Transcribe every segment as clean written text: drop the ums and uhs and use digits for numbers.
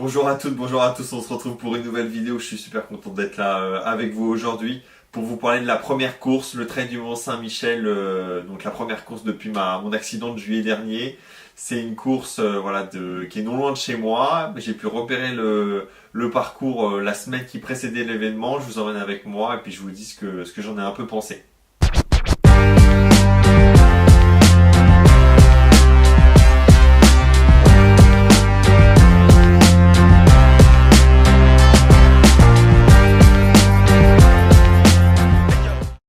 Bonjour à toutes, bonjour à tous, on se retrouve pour une nouvelle vidéo. Je suis super content d'être là avec vous aujourd'hui pour vous parler de la première course, le Trail du Mont-Saint-Michel, donc la première course depuis mon accident de juillet dernier. C'est une course qui est non loin de chez moi. J'ai pu repérer le parcours la semaine qui précédait l'événement. Je vous emmène avec moi et puis je vous dis ce que j'en ai un peu pensé.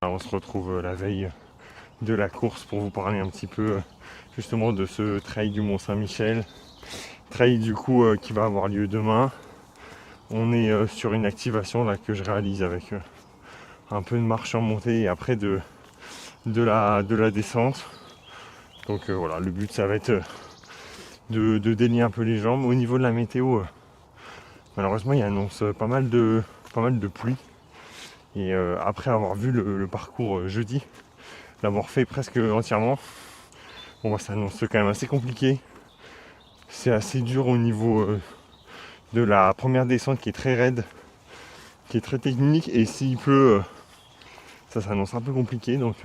On se retrouve la veille de la course pour vous parler un petit peu justement de ce trail du Mont-Saint-Michel. Trail du coup qui va avoir lieu demain. On est sur une activation là que je réalise avec un peu de marche en montée et après de la descente. Donc voilà, le but ça va être de délier un peu les jambes. Au niveau de la météo, malheureusement il annonce pas mal de pluie. Et après avoir vu le parcours jeudi, l'avoir fait presque entièrement, bon, ça annonce quand même assez compliqué. C'est assez dur au niveau de la première descente qui est très raide, qui est très technique. Et s'il pleut, ça s'annonce un peu compliqué. Donc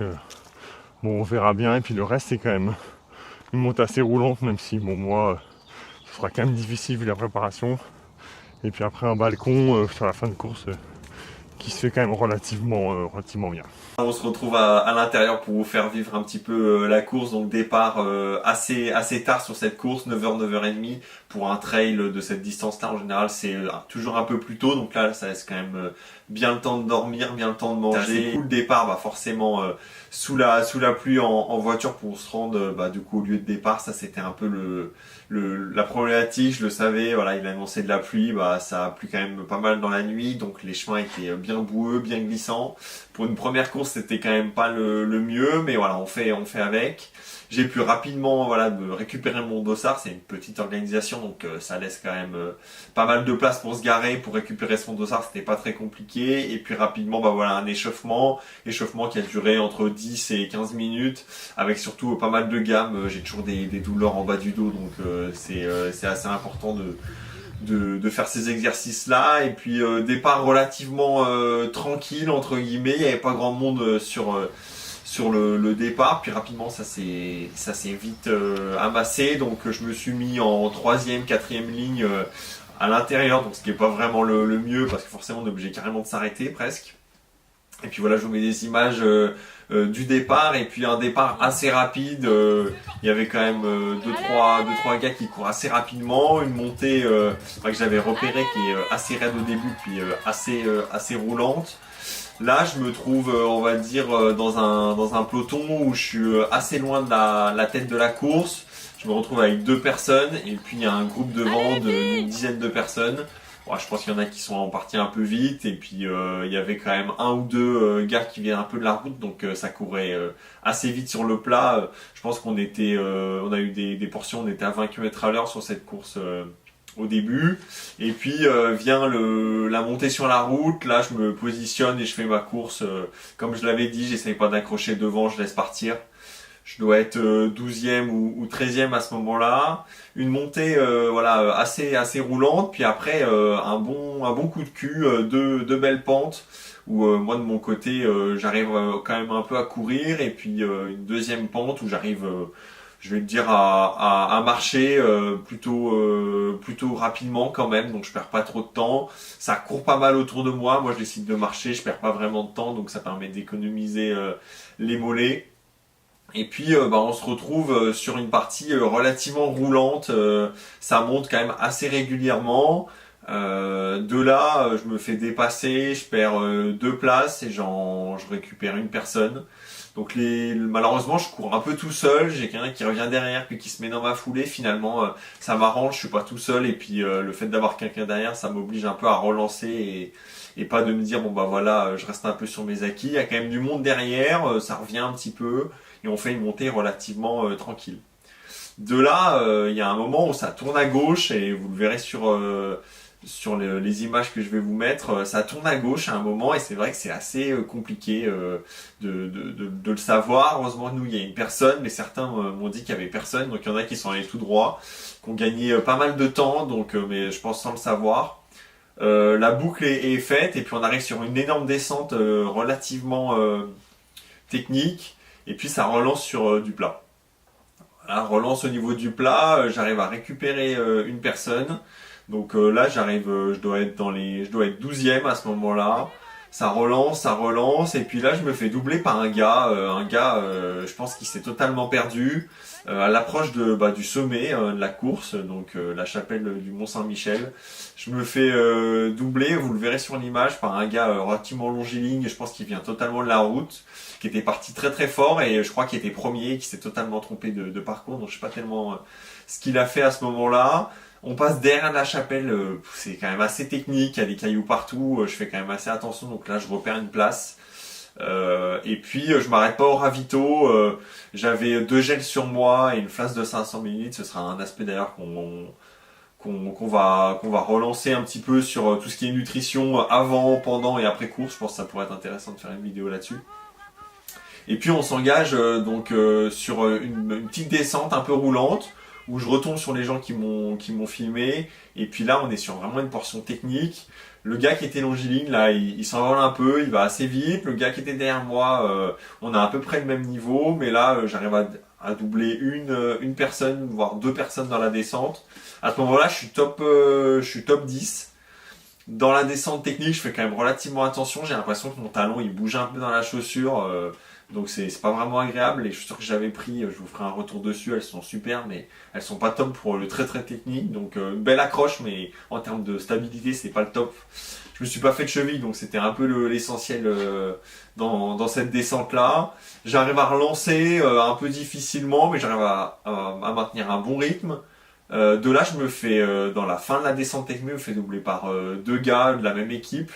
bon, on verra bien. Et puis le reste, c'est quand même une montée assez roulante, même si bon, moi, ce sera quand même difficile vu la préparation. Et puis après un balcon sur la fin de course qui se fait quand même relativement bien. On se retrouve à l'intérieur pour vous faire vivre un petit peu la course, donc départ assez tard sur cette course, 9h, 9h30 pour un trail de cette distance-là. En général, c'est toujours un peu plus tôt, donc là, ça laisse quand même bien le temps de dormir, bien le temps de manger. Le départ, forcément sous la pluie en voiture pour se rendre du coup au lieu de départ. Ça, c'était un peu la problématique. Je le savais, voilà, il annonçait de la pluie, ça a plu quand même pas mal dans la nuit, donc les chemins étaient bien boueux, bien glissants. Pour une première course, c'était quand même pas le mieux, mais voilà, on fait avec. J'ai pu rapidement me récupérer mon dossard. C'est une petite organisation, donc ça laisse quand même pas mal de place pour se garer, pour récupérer son dossard. C'était pas très compliqué. Et puis rapidement, un échauffement qui a duré entre 10 et 15 minutes, avec surtout pas mal de gammes. J'ai toujours des douleurs en bas du dos, donc c'est assez important de faire ces exercices là. Et puis départ relativement tranquille entre guillemets, il n'y avait pas grand monde sur le départ, puis rapidement ça s'est vite amassé, donc je me suis mis en 3e, 4e ligne à l'intérieur, donc ce qui n'est pas vraiment le mieux parce que forcément on est obligé carrément de s'arrêter presque. Et puis voilà, je vous mets des images du départ, et puis un départ assez rapide. Il y avait quand même 2-3 gars qui courent assez rapidement. Une montée que j'avais repérée qui est assez raide au début, puis assez roulante. Là, je me trouve, on va dire, dans un peloton où je suis assez loin de la tête de la course. Je me retrouve avec 2 personnes, et puis il y a un groupe devant d'une dizaine de personnes. Bon, je pense qu'il y en a qui sont partis un peu vite, et puis il y avait quand même 1 ou 2 gars qui viennent un peu de la route, donc ça courait assez vite sur le plat. Je pense qu'on a eu des portions, on était à 20 km/h sur cette course au début, et puis vient la montée sur la route. Là, je me positionne et je fais ma course comme je l'avais dit. J'essaye pas d'accrocher devant, je laisse partir. Je dois être 12e ou 13e à ce moment-là. Une montée assez roulante, puis après un bon coup de cul, deux belles pentes où moi de mon côté j'arrive quand même un peu à courir, et puis une deuxième pente où j'arrive je vais te dire à marcher plutôt rapidement quand même, donc je perds pas trop de temps. Ça court pas mal autour de moi, je décide de marcher, je perds pas vraiment de temps, donc ça permet d'économiser les mollets. Et puis on se retrouve sur une partie relativement roulante, ça monte quand même assez régulièrement. De là, je me fais dépasser, je perds 2 places et je récupère une personne. Donc malheureusement, je cours un peu tout seul, j'ai quelqu'un qui revient derrière puis qui se met dans ma foulée. Finalement, ça m'arrange, je suis pas tout seul, et puis le fait d'avoir quelqu'un derrière, ça m'oblige un peu à relancer et pas de me dire je reste un peu sur mes acquis. Il y a quand même du monde derrière, ça revient un petit peu et on fait une montée relativement tranquille. De là, il y a un moment où ça tourne à gauche, et vous le verrez sur les images que je vais vous mettre, ça tourne à gauche à un moment et c'est vrai que c'est assez compliqué de le savoir. Heureusement, nous, il y a une personne, mais certains m'ont dit qu'il y avait personne, donc il y en a qui sont allés tout droit, qui ont gagné pas mal de temps, donc mais je pense sans le savoir. La boucle est faite et puis on arrive sur une énorme descente relativement technique et puis ça relance sur du plat. Voilà, relance au niveau du plat, j'arrive à récupérer une personne. Donc là, j'arrive, je dois être 12e à ce moment-là. Ça relance, et puis là, je me fais doubler par un gars, je pense qu'il s'est totalement perdu à l'approche du sommet de la course, donc la chapelle du Mont-Saint-Michel. Je me fais doubler, vous le verrez sur l'image, par un gars relativement longiligne, je pense qu'il vient totalement de la route, qui était parti très très fort, et je crois qu'il était premier, qui s'est totalement trompé de parcours, donc je sais pas tellement ce qu'il a fait à ce moment-là. On passe derrière la chapelle, c'est quand même assez technique, il y a des cailloux partout, je fais quand même assez attention, donc là je repère une place. Et puis je m'arrête pas au ravito, j'avais 2 gels sur moi et une flasque de 500 ml, ce sera un aspect d'ailleurs qu'on va relancer un petit peu sur tout ce qui est nutrition avant, pendant et après course, je pense que ça pourrait être intéressant de faire une vidéo là-dessus. Et puis on s'engage sur une petite descente un peu roulante, où je retombe sur les gens qui m'ont filmé, et puis là on est sur vraiment une portion technique. Le gars qui était longiligne là, il s'envole un peu, il va assez vite. Le gars qui était derrière moi, on a à peu près le même niveau, mais là j'arrive à doubler une personne, voire 2 personnes dans la descente. À ce moment-là, je suis top 10. Dans la descente technique, je fais quand même relativement attention. J'ai l'impression que mon talon il bouge un peu dans la chaussure. Donc c'est pas vraiment agréable. Les chaussures que j'avais pris, je vous ferai un retour dessus, elles sont super, mais elles sont pas top pour le très très technique. Donc une belle accroche, mais en termes de stabilité, c'est pas le top. Je me suis pas fait de cheville, donc c'était un peu l'essentiel dans cette descente-là. J'arrive à relancer un peu difficilement, mais j'arrive à maintenir un bon rythme. De là, je me fais, dans la fin de la descente technique, je me fais doubler par 2 gars de la même équipe.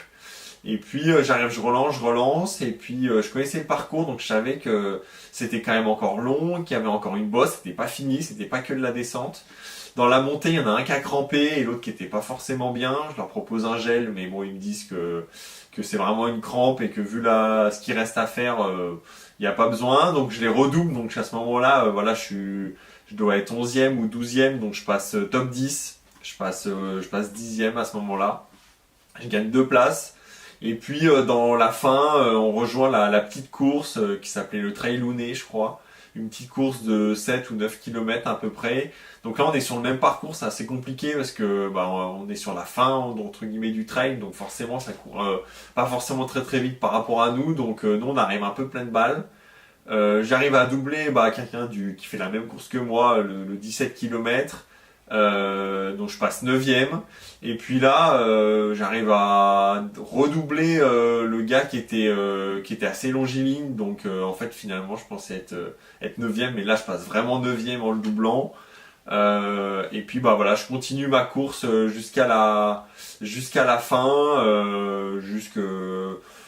Et puis j'arrive, je relance, et puis je connaissais le parcours, donc je savais que c'était quand même encore long, qu'il y avait encore une bosse, c'était pas fini, c'était pas que de la descente. Dans la montée, il y en a un qui a crampé et l'autre qui était pas forcément bien. Je leur propose un gel, mais bon, ils me disent que c'est vraiment une crampe et que vu ce qu'il reste à faire, il n'y a pas besoin. Donc je les redouble, donc à ce moment-là, voilà, je dois être 11e ou 12e, donc je passe top 10, je passe 10e à ce moment-là. Je gagne 2 places. Et puis dans la fin, on rejoint la petite course qui s'appelait le Trail Lounet, je crois. Une petite course de 7 ou 9 km à peu près. Donc là on est sur le même parcours, c'est assez compliqué parce que on est sur la fin entre guillemets du trail, donc forcément ça court pas forcément très très vite par rapport à nous, donc nous on arrive un peu plein de balles. J'arrive à doubler quelqu'un qui fait la même course que moi, le 17 km. Donc je passe 9e, et puis là j'arrive à redoubler le gars qui était assez longiligne, donc en fait finalement je pensais être 9e, mais là je passe vraiment 9e en le doublant. Et puis voilà, je continue ma course jusqu'à la fin,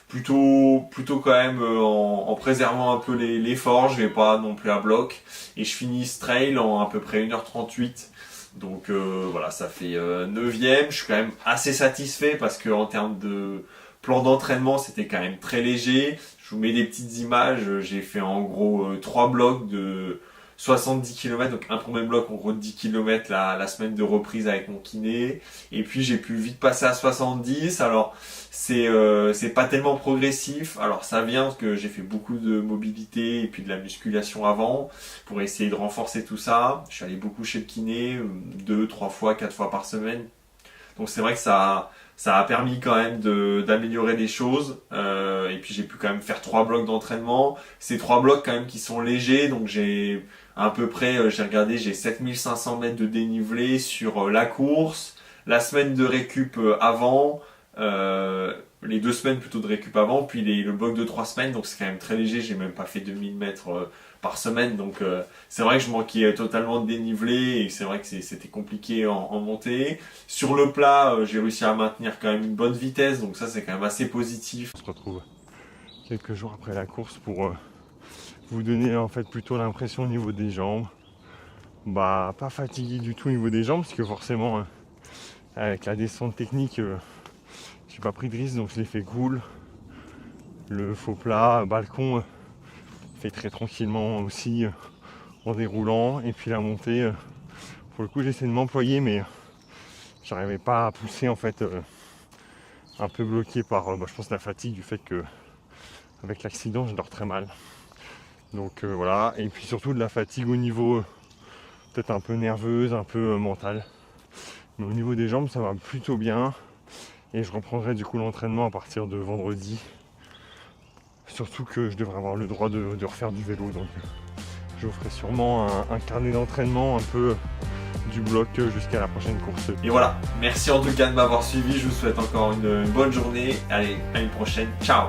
plutôt quand même en préservant un peu l'effort, je vais pas non plus à bloc, et je finis ce trail en à peu près 1h38. Donc voilà, ça fait 9e. Je suis quand même assez satisfait parce que en termes de plan d'entraînement, c'était quand même très léger. Je vous mets des petites images. J'ai fait en gros 3 blocs de 70 km, donc un premier bloc en gros de 10 km la semaine de reprise avec mon kiné. Et puis j'ai pu vite passer à 70. Alors c'est pas tellement progressif. Alors ça vient parce que j'ai fait beaucoup de mobilité et puis de la musculation avant pour essayer de renforcer tout ça. Je suis allé beaucoup chez le kiné, 2, 3 fois, 4 fois par semaine. Donc c'est vrai que ça a permis quand même d'améliorer les choses. Et puis j'ai pu quand même faire 3 blocs d'entraînement. Ces 3 blocs quand même qui sont légers, donc j'ai à peu près, j'ai regardé, j'ai 7500 mètres de dénivelé sur la course, la semaine de récup avant, les 2 semaines plutôt de récup avant, puis le bloc de 3 semaines, donc c'est quand même très léger, j'ai même pas fait 2000 mètres par semaine, donc c'est vrai que je manquais totalement de dénivelé, et c'est vrai que c'était compliqué en montée. Sur le plat, j'ai réussi à maintenir quand même une bonne vitesse, donc ça c'est quand même assez positif. On se retrouve quelques jours après la course pour vous donner en fait plutôt l'impression au niveau des jambes, pas fatigué du tout au niveau des jambes, parce que forcément Avec la descente technique, j'ai pas pris de risque, donc je l'ai fait cool. Le faux plat, balcon, fait très tranquillement aussi, en déroulant. Et puis la montée, pour le coup j'essaie de m'employer, mais j'arrivais pas à pousser en fait, un peu bloqué par je pense la fatigue du fait que avec l'accident je dors très mal. Donc voilà, et puis surtout de la fatigue au niveau peut-être un peu nerveuse, un peu mentale. Mais au niveau des jambes ça va plutôt bien. Et je reprendrai du coup l'entraînement à partir de vendredi. Surtout que je devrais avoir le droit de refaire du vélo. Donc je vous ferai sûrement un carnet d'entraînement un peu du bloc jusqu'à la prochaine course. Et voilà, merci en tout cas de m'avoir suivi, je vous souhaite encore une bonne journée, allez, à une prochaine, ciao.